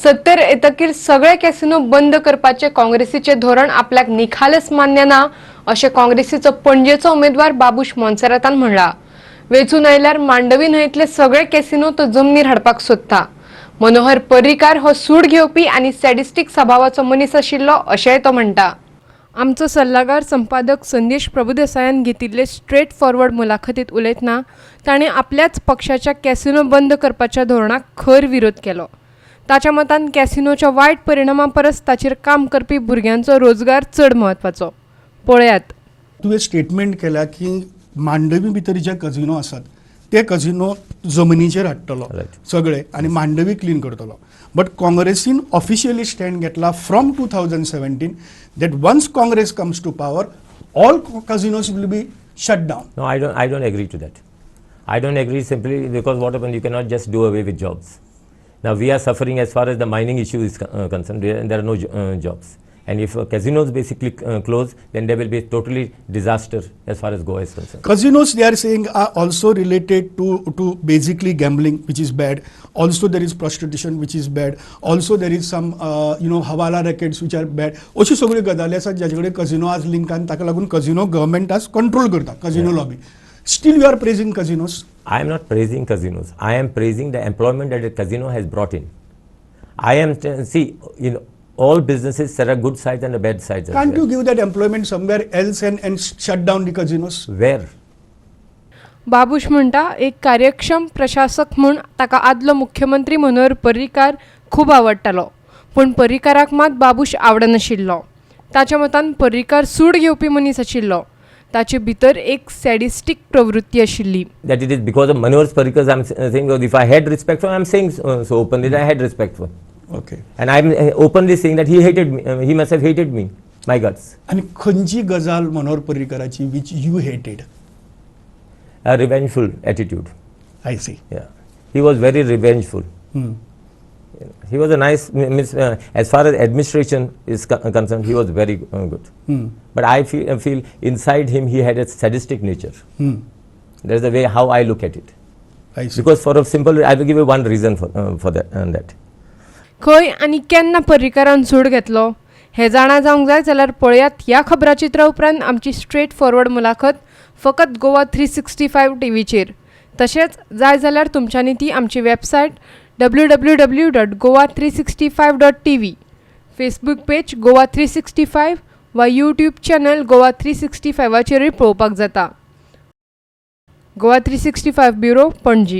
सत्तर येतकीर सगळे कॅसिनो बंद करपाचे काँग्रेसीचे धोरण आपल्याक निखालस मान्य ना अशें काँग्रेसीचो पणजेचो उमेदवार बाबूश मोन्सेरातान म्हणला। वेचून आयल्यार मांडवी न्हंयतले सगळे कॅसिनो तो जमनीर हाडपाक सोदता। मनोहर पर्रीकार हो सूड घेवपी आनी सॅडिस्टीक स्वभावाचो मनीस आशिल्लो अशेंय तो म्हणटा। आमचो सल्लागार संपादक संदेश प्रभुदेसायान घेतिल्ले स्ट्रेट फॉरवर्ड मुलाखतीत उलयतना ताणें आपल्याच पक्षाच्या कॅसिनो बंद करपाच्या धोरणाक खर विरोध केलो। ताच्या मतान कॅसिनोच्या वायट परिणामा परस ताचेर काम करपी भुरग्यांचो रोजगार चड म्हत्वाचो। पळयात। तुवें स्टेटमेंट केला की मांडवी भितर जे कजिनो आसात ते कजिनो जमनीचेर हाडटलो सगळे आनी मांडवी क्लीन करतलो। बट काँग्रेसीन ऑफिशियली स्टँड घेतला from 2017 that once Congress comes to power, all casinos will be shut down. No, I don't agree to that. I don't agree simply because what happens, you cannot just do away with jobs. Now we are suffering as far as the mining issue is concerned. There are no jobs. And if casinos basically close, then there will be totally disaster as far as Goa is concerned. Casinos, they are saying, are also related to basically gambling, which is bad. Also there is prostitution, which is bad. Also there is some hawala rackets, which are bad. अशी सगळी गजाली आसात ज्याचे कजिनो आज link आनी ताका लागून कजिनो government आज कंट्रोल करता, कजिनो lobby. Still you are praising casinos? I am not praising casinos. I am praising the employment that the casino has brought in. I am all businesses, there are good sides and the bad sides. Can't you give that employment somewhere else and shut down the casinos? Where? Babush म्हणटा एक कार्यक्षम प्रशासक म्हूण ताका आदलो मुख्यमंत्री मनोहर पर्रीकार खूब आवडटालो, पूण पर्रीकाराक मात बाबूश आवडनाशिल्लो। ताच्या मतान पर्रीकार सूड घेवपी मनीस आशिल्लो, ताचे भितर एक सॅडिस्टीक प्रवृत्ती आशिल्ली। That it is because of Manohar Parrikar I am saying, if I had respect for him, I am saying so openly that I had respect for him. Okay. And I am openly saying that he hated me. He must have hated me, my guts. आणि खंयची गजाल मनोहर पर्रीकाराची which you hated? A revengeful attitude. I see. Yeah, he was very revengeful. He was a nice, as far as administration is concerned, he was very good. But I feel inside him he had a sadistic nature. That's the way how I look at it. I see. Because for a simple, I will give you one reason for that. खंय आनी केन्ना पर्रीकारान सूड घेतलो हें जाणा जावंक जाय जाल्यार पळयात ह्या खबराचित्रा उपरांत आमची स्ट्रेट फॉरवर्ड मुलाखत फकत गोवा 365 टीव्हीचेर। तशेंच जाय जाल्यार तुमच्यांनी ती आमची website www.goa365.tv, Facebook page Goa 365 वा यूट्यूब चॅनल गोवा 365चेरूय पळोवपाक जाता। गोवा 365 ब्युरो, पणजी।